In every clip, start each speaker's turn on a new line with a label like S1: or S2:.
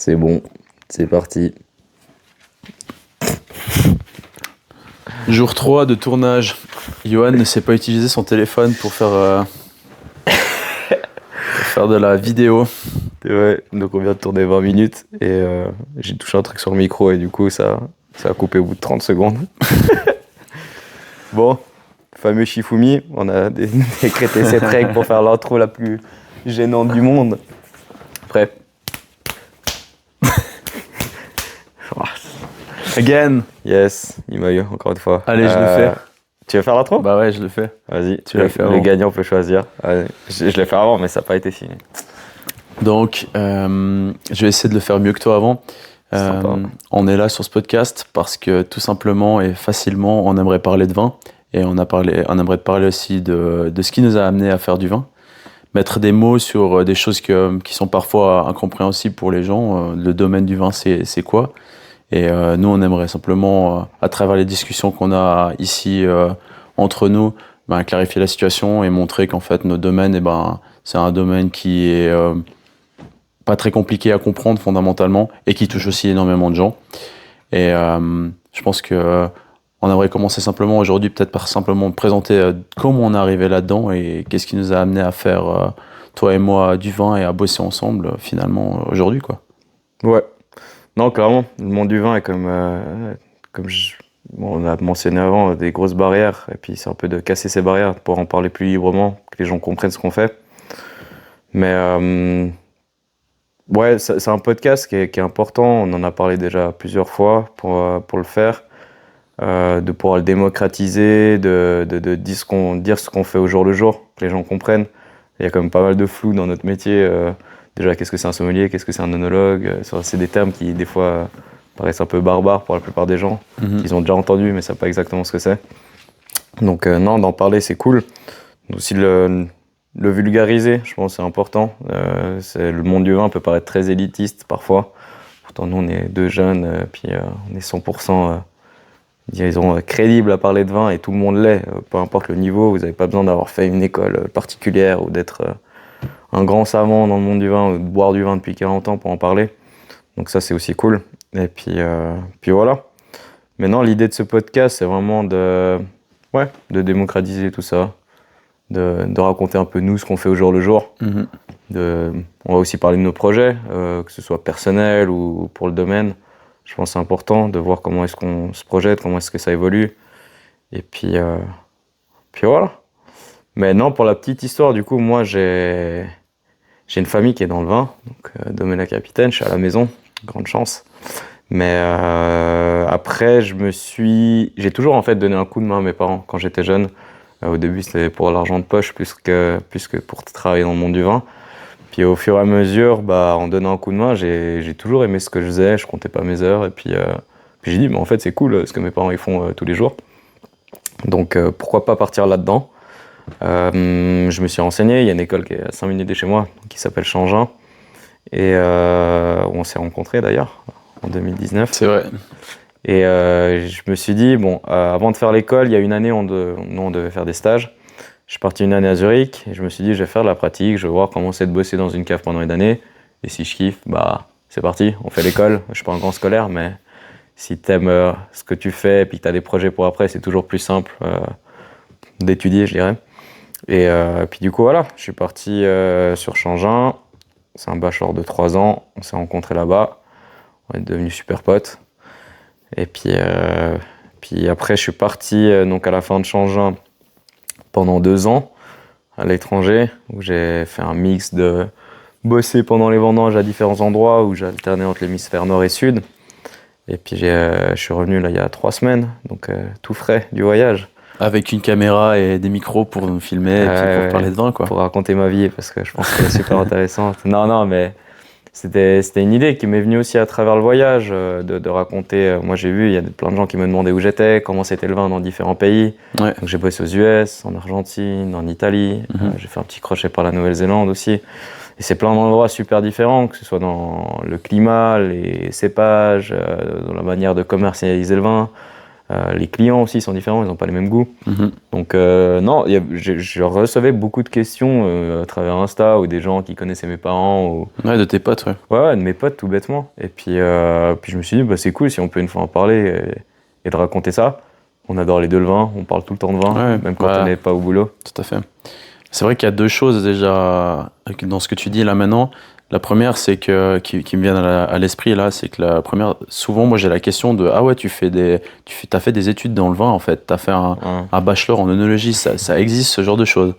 S1: C'est bon, c'est parti.
S2: Jour 3 de tournage. Johan ne sait pas utiliser son téléphone pour faire de la vidéo.
S1: Ouais, donc on vient de tourner 20 minutes et j'ai touché un truc sur le micro et du coup ça a coupé au bout de 30 secondes. Bon, fameux Shifumi, on a décrété cette règle pour faire l'intro la plus gênante du monde. Prêt?
S2: Again.
S1: Yes, il m'a eu encore une fois.
S2: Allez, je le fais.
S1: Tu veux faire l'intro?
S2: Bah ouais, je le fais.
S1: Vas-y,
S2: Tu l'as fait avant.
S1: Le gagnant peut choisir. Allez, je l'ai fait avant, mais ça n'a pas été signé.
S2: Donc, je vais essayer de le faire mieux que toi avant. On est là sur ce podcast parce que tout simplement et facilement, on aimerait parler de vin et on aimerait te parler aussi de ce qui nous a amené à faire du vin. Mettre des mots sur des choses qui sont parfois incompréhensibles pour les gens. Le domaine du vin, c'est quoi? Et nous, on aimerait simplement, à travers les discussions qu'on a ici entre nous, clarifier la situation et montrer qu'en fait, notre domaine, c'est un domaine qui est pas très compliqué à comprendre fondamentalement et qui touche aussi énormément de gens. Et je pense que on aimerait commencer simplement aujourd'hui, peut-être par simplement présenter comment on est arrivé là-dedans et qu'est-ce qui nous a amené à faire, toi et moi, du vin et à bosser ensemble finalement aujourd'hui, quoi.
S1: Ouais. Non, clairement, le monde du vin est on a mentionné avant, des grosses barrières. Et puis c'est un peu de casser ces barrières pour en parler plus librement, que les gens comprennent ce qu'on fait. Mais ouais, c'est un podcast qui est important. On en a parlé déjà plusieurs fois pour le faire. De pouvoir le démocratiser, de dire ce qu'on fait au jour le jour, que les gens comprennent. Il y a quand même pas mal de flou dans notre métier. Déjà, qu'est-ce que c'est un sommelier, qu'est-ce que c'est un œnologue? C'est des termes qui, des fois, paraissent un peu barbares pour la plupart des gens, qu'ils ont déjà entendu, mais ne savent pas exactement ce que c'est. Donc, non, d'en parler, c'est cool. Aussi, le vulgariser, je pense, c'est important. Le monde du vin peut paraître très élitiste, parfois. Pourtant, nous, on est deux jeunes, puis on est 100%... disons, crédible à parler de vin et tout le monde l'est, peu importe le niveau, vous n'avez pas besoin d'avoir fait une école particulière ou d'être un grand savant dans le monde du vin ou de boire du vin depuis 40 ans pour en parler. Donc ça, c'est aussi cool. Et puis voilà. Maintenant, l'idée de ce podcast, c'est vraiment de démocratiser tout ça, de raconter un peu nous ce qu'on fait au jour le jour. On va aussi parler de nos projets, que ce soit personnel ou pour le domaine. Je pense que c'est important de voir comment est-ce qu'on se projette, comment est-ce que ça évolue. Et puis voilà. Mais non, pour la petite histoire, du coup, moi, j'ai une famille qui est dans le vin. Donc, Domaine Capitaine, je suis à la maison, grande chance. Mais après, j'ai toujours en fait donné un coup de main à mes parents quand j'étais jeune. Au début, c'était pour l'argent de poche plus que pour travailler dans le monde du vin. Puis au fur et à mesure, en donnant un coup de main, j'ai toujours aimé ce que je faisais, je comptais pas mes heures. Et puis j'ai dit, mais en fait, c'est cool ce que mes parents ils font tous les jours. Donc pourquoi pas partir là-dedans. Je me suis renseigné, il y a une école qui est à 5 minutes de chez moi, qui s'appelle Changin. Et on s'est rencontrés d'ailleurs, en 2019.
S2: C'est vrai.
S1: Et je me suis dit, avant de faire l'école, il y a une année, on devait faire des stages. Je suis parti une année à Zurich et je me suis dit, je vais faire de la pratique, je vais voir comment c'est de bosser dans une cave pendant une année. Et si je kiffe, c'est parti, on fait l'école. Je suis pas un grand scolaire, mais si t'aimes ce que tu fais et puis que t'as des projets pour après, c'est toujours plus simple d'étudier, je dirais. Et puis du coup, voilà, je suis parti sur Changin. C'est un bachelor de 3 ans, on s'est rencontrés là-bas. On est devenus super potes. Et puis après, je suis parti donc à la fin de Changin pendant 2 ans à l'étranger, où j'ai fait un mix de bosser pendant les vendanges à différents endroits, où j'alternais entre l'hémisphère nord et sud. Et puis je suis revenu là il y a 3 semaines, donc tout frais du voyage.
S2: Avec une caméra et des micros pour nous filmer et puis pour parler de vin, quoi.
S1: Pour raconter ma vie, parce que je pense qu'elle est super intéressante. Non, mais c'était une idée qui m'est venue aussi à travers le voyage, de raconter. Moi, j'ai vu, il y a plein de gens qui me demandaient où j'étais, comment c'était le vin dans différents pays.
S2: Ouais.
S1: Donc, j'ai bossé aux US, en Argentine, en Italie. J'ai fait un petit crochet par la Nouvelle-Zélande aussi. Et c'est plein d'endroits super différents, que ce soit dans le climat, les cépages, dans la manière de commercialiser le vin, Les clients aussi sont différents, ils n'ont pas les mêmes goûts. Donc non, je recevais beaucoup de questions à travers Insta ou des gens qui connaissaient mes parents. Ou...
S2: Ouais, de tes potes, ouais.
S1: Ouais, de mes potes tout bêtement. Et puis je me suis dit, bah, c'est cool si on peut une fois en parler et de raconter ça. On adore les deux le vin, on parle tout le temps de vin,
S2: Ouais,
S1: même quand on n'est pas au boulot.
S2: Tout à fait. C'est vrai qu'il y a deux choses déjà dans ce que tu dis là maintenant. La première, c'est qui me viennent à l'esprit là, c'est que la première, souvent moi j'ai la question de ah ouais, t'as fait des études dans le vin en fait, t'as fait un bachelor en œnologie, ça existe ce genre de choses.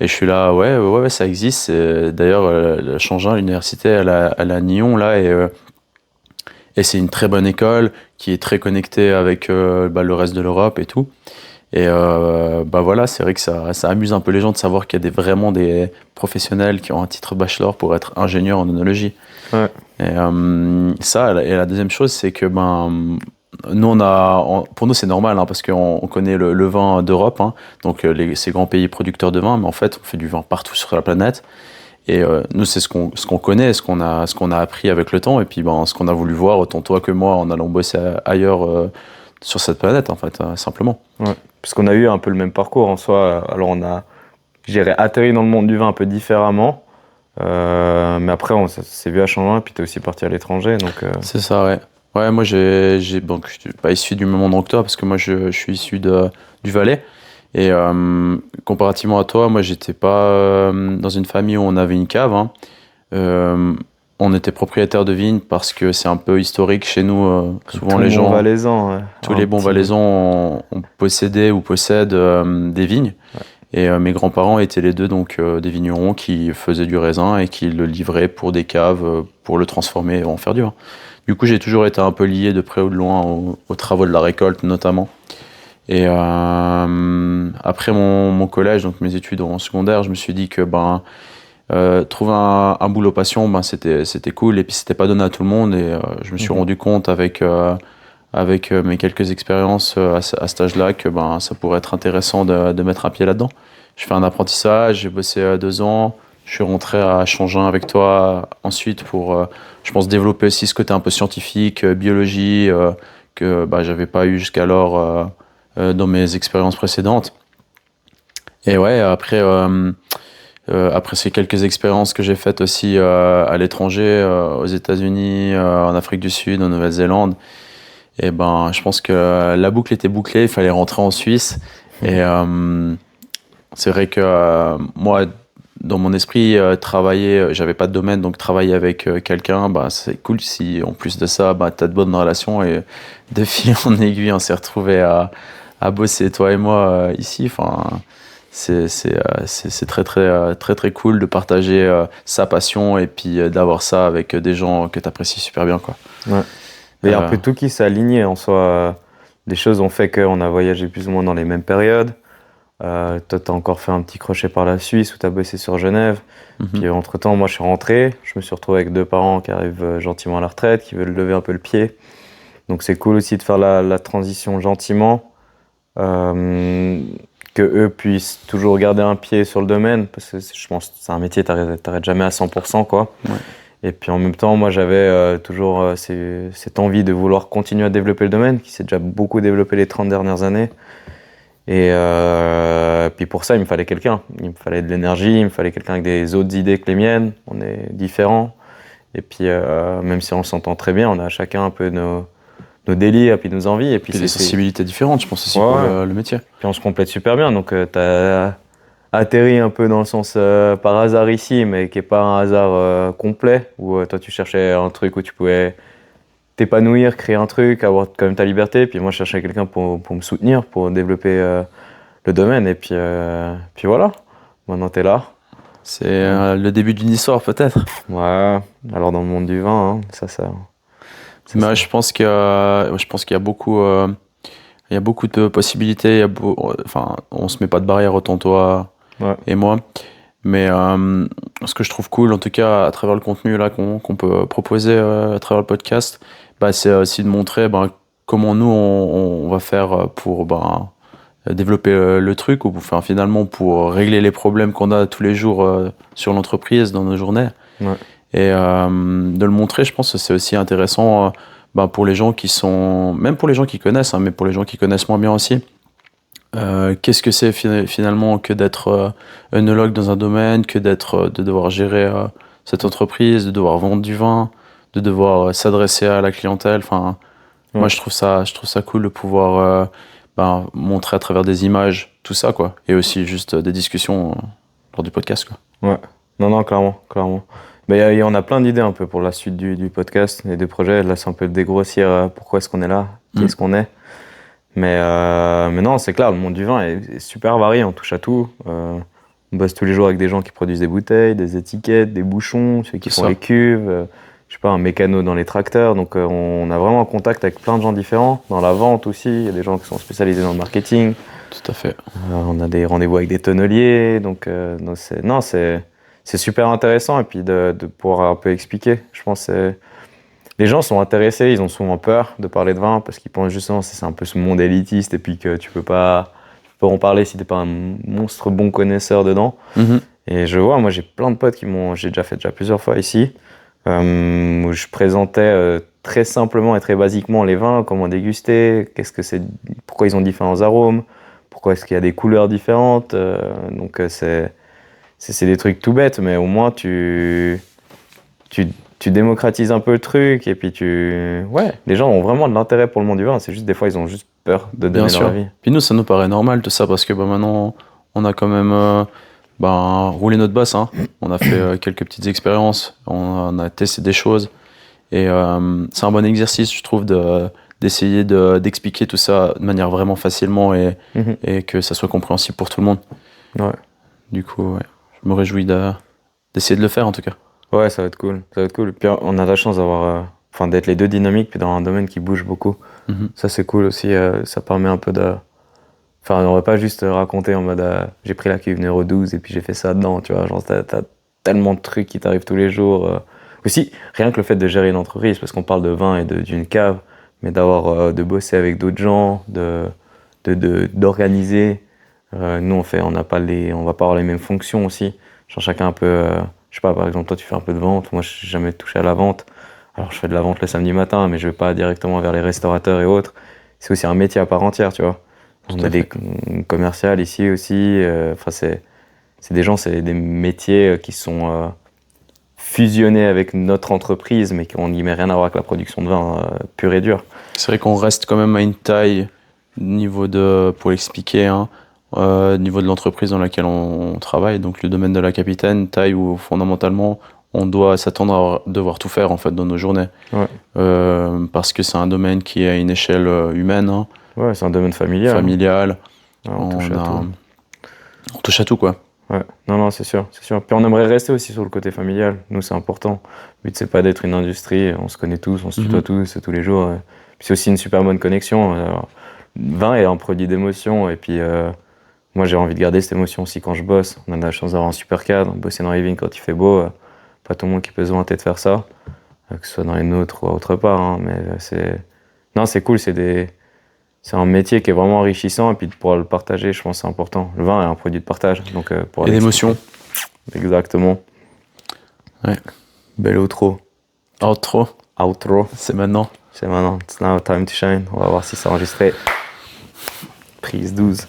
S2: Et je suis là ouais, ça existe. D'ailleurs la Changin, l'université, elle a Nyon là et c'est une très bonne école qui est très connectée avec le reste de l'Europe et tout. Et voilà, c'est vrai que ça amuse un peu les gens de savoir qu'il y a vraiment des professionnels qui ont un titre bachelor pour être ingénieur en œnologie.
S1: Ouais.
S2: Et la deuxième chose, c'est que nous pour nous c'est normal parce qu'on connaît le vin d'Europe, donc ces grands pays producteurs de vin, mais en fait on fait du vin partout sur la planète. Et nous c'est ce qu'on connaît, ce qu'on a appris avec le temps, et puis ce qu'on a voulu voir autant toi que moi en allant bosser ailleurs sur cette planète en fait, simplement.
S1: Ouais. Parce qu'on a eu un peu le même parcours en soi. Alors on a, je dirais, atterri dans le monde du vin un peu différemment, mais après on s'est vu à Changin, puis t'es aussi parti à l'étranger, donc.
S2: C'est ça, ouais. Ouais, moi je suis pas issu du même endroit que toi parce que moi je suis issu du Valais. Et comparativement à toi, moi j'étais pas dans une famille où on avait une cave. On était propriétaire de vignes parce que c'est un peu historique chez nous. Souvent les gens,
S1: Valaisans, ouais.
S2: tous les bons Valaisans ont possédé ou possèdent des vignes. Ouais. Et mes grands-parents étaient les deux donc des vignerons qui faisaient du raisin et qui le livraient pour des caves pour le transformer et en faire du vin. Du coup, j'ai toujours été un peu lié de près ou de loin aux travaux de la récolte notamment. Et après mon collège, donc mes études en secondaire, je me suis dit que trouver un boulot passion, c'était cool, et puis c'était pas donné à tout le monde, et je me suis rendu compte avec mes quelques expériences à cet âge-là que ça pourrait être intéressant de mettre un pied là-dedans. J'ai fait un apprentissage, j'ai bossé 2 ans, je suis rentré à Changin avec toi ensuite pour, je pense, développer aussi ce côté un peu scientifique, biologie, que j'avais pas eu jusqu'alors dans mes expériences précédentes. Et ouais, après ces quelques expériences que j'ai faites aussi à l'étranger, aux États-Unis, en Afrique du Sud, en Nouvelle-Zélande, et je pense que la boucle était bouclée, il fallait rentrer en Suisse. Et c'est vrai que moi, dans mon esprit, j'avais pas de domaine, donc travailler avec quelqu'un, c'est cool si en plus de ça, t'as de bonnes relations, et de fil en aiguille, on s'est retrouvés à bosser, toi et moi, ici. Enfin, c'est très, très, très, très cool de partager sa passion et puis d'avoir ça avec des gens que tu apprécies super bien, quoi.
S1: Ouais. Il y a un peu tout qui s'est aligné en soi. Des choses ont fait qu'on a voyagé plus ou moins dans les mêmes périodes. Toi, tu as encore fait un petit crochet par la Suisse où tu as bossé sur Genève. Puis entre-temps, moi, je suis rentré. Je me suis retrouvé avec 2 parents qui arrivent gentiment à la retraite, qui veulent lever un peu le pied. Donc, c'est cool aussi de faire la transition gentiment. Que eux puissent toujours garder un pied sur le domaine, parce que je pense que c'est un métier, t'arrêtes jamais à 100%, quoi. Ouais. Et puis en même temps, moi j'avais toujours cette envie de vouloir continuer à développer le domaine, qui s'est déjà beaucoup développé les 30 dernières années. Et puis pour ça, il me fallait quelqu'un. Il me fallait de l'énergie, il me fallait quelqu'un avec des autres idées que les miennes. On est différents. Et puis même si on s'entend très bien, on a chacun un peu nos délires, puis nos envies. Et puis
S2: des sensibilités différentes, je pense aussi, pour le métier.
S1: Puis on se complète super bien. Donc t'as atterri un peu dans le sens par hasard ici, mais qui n'est pas un hasard complet, où toi tu cherchais un truc où tu pouvais t'épanouir, créer un truc, avoir quand même ta liberté. Puis moi je cherchais quelqu'un pour me soutenir, pour développer le domaine. Et puis voilà, maintenant t'es là.
S2: C'est le début d'une histoire peut-être.
S1: Ouais, alors dans le monde du vin, ça.
S2: Mais je pense qu'il y a beaucoup de possibilités. On se met pas de barrière, autant toi et moi. Mais ce que je trouve cool, en tout cas, à travers le contenu là qu'on peut proposer à travers le podcast, c'est aussi de montrer comment nous on va faire pour développer le truc, ou finalement pour régler les problèmes qu'on a tous les jours sur l'entreprise, dans nos journées. Ouais. Et de le montrer, je pense que c'est aussi intéressant pour les gens qui sont, même pour les gens qui connaissent, hein, mais pour les gens qui connaissent moins bien aussi, qu'est-ce que c'est finalement que d'être œnologue dans un domaine, que de devoir gérer cette entreprise, de devoir vendre du vin, de devoir s'adresser à la clientèle. Enfin, moi je trouve ça cool de pouvoir montrer à travers des images tout ça, quoi, et aussi juste des discussions lors du podcast, quoi.
S1: Ouais, non, clairement. Mais on a plein d'idées un peu pour la suite du podcast et des projets. Là, c'est un peu de dégrossir pourquoi est-ce qu'on est là, qui est-ce qu'on est. Mais non, c'est clair, le monde du vin est super varié, on touche à tout. On bosse tous les jours avec des gens qui produisent des bouteilles, des étiquettes, des bouchons, ceux qui font les cuves, je sais pas, un mécano dans les tracteurs. Donc on a vraiment un contact avec plein de gens différents. Dans la vente aussi, il y a des gens qui sont spécialisés dans le marketing.
S2: Tout à fait.
S1: On a des rendez-vous avec des tonneliers. Donc c'est super intéressant. Et puis de pouvoir un peu expliquer, je pense que les gens sont intéressés, ils ont souvent peur de parler de vin parce qu'ils pensent justement que c'est un peu ce monde élitiste et puis que tu peux pas en parler si t'es pas un monstre bon connaisseur dedans. Et je vois, moi j'ai plein de potes j'ai déjà fait plusieurs fois ici, où je présentais très simplement et très basiquement les vins, comment déguster, pourquoi ils ont différents arômes, pourquoi est-ce qu'il y a des couleurs différentes. Donc c'est des trucs tout bêtes, mais au moins tu démocratises un peu le truc et puis les gens ont vraiment de l'intérêt pour le monde du vin, c'est juste des fois ils ont juste peur de donner leur avis.
S2: Puis nous ça nous paraît normal tout ça parce que maintenant on a quand même roulé notre bosse, hein. On a fait quelques petites expériences, on a testé des choses et c'est un bon exercice je trouve d'essayer d'expliquer tout ça de manière vraiment facilement et que ça soit compréhensible pour tout le monde.
S1: Ouais.
S2: Du coup je me réjouis d'essayer de le faire en tout cas.
S1: Ouais, ça va être cool. Puis on a la chance d'être les deux dynamiques, puis dans un domaine qui bouge beaucoup. Ça, c'est cool aussi. Ça permet un peu on va pas juste raconter en mode j'ai pris la cuve numéro 12 et puis j'ai fait ça dedans, tu vois. Genre, t'as tellement de trucs qui t'arrivent tous les jours. Aussi, rien que le fait de gérer une entreprise, parce qu'on parle de vin et d'une cave, mais de bosser avec d'autres gens, d'organiser. Nous, on va pas avoir les mêmes fonctions aussi. Genre, chacun un peu. Je sais pas, par exemple, toi, tu fais un peu de vente. Moi, je n'ai jamais touché à la vente. Alors, je fais de la vente le samedi matin, mais je vais pas directement vers les restaurateurs et autres. C'est aussi un métier à part entière, tu vois. On a des commerciales ici aussi. C'est des métiers qui sont fusionnés avec notre entreprise, mais qui n'y met rien à voir avec la production de vin pure et dure.
S2: C'est vrai qu'on reste quand même à une taille, pour l'expliquer, hein, niveau de l'entreprise dans laquelle on travaille, donc le domaine de la capitaine, taille où fondamentalement on doit s'attendre à devoir tout faire en fait dans nos journées.
S1: Ouais.
S2: Parce que c'est un domaine qui est à une échelle humaine. Hein.
S1: Ouais, c'est un domaine familial.
S2: Ouais, on touche à tout, quoi.
S1: Ouais, non, c'est sûr. Puis on aimerait rester aussi sur le côté familial. Nous, c'est important. Le but, c'est pas d'être une industrie. On se connaît tous, on se tutoie tous tous les jours. Puis c'est aussi une super bonne connexion. Le vin est un produit d'émotion. Et puis, moi, j'ai envie de garder cette émotion aussi quand je bosse. On a la chance d'avoir un super cadre. Bosser dans les vignes quand il fait beau. Pas tout le monde qui peut se vanter de faire ça. Que ce soit dans les nôtres ou autre part. Hein. Mais c'est cool. C'est un métier qui est vraiment enrichissant et puis de pouvoir le partager, je pense que c'est important. Le vin est un produit de partage. Donc,
S2: et d'émotion.
S1: Exactement.
S2: Ouais.
S1: Bel outro.
S2: Outro. C'est maintenant.
S1: It's now time to shine. On va voir si c'est enregistré. Prise 12.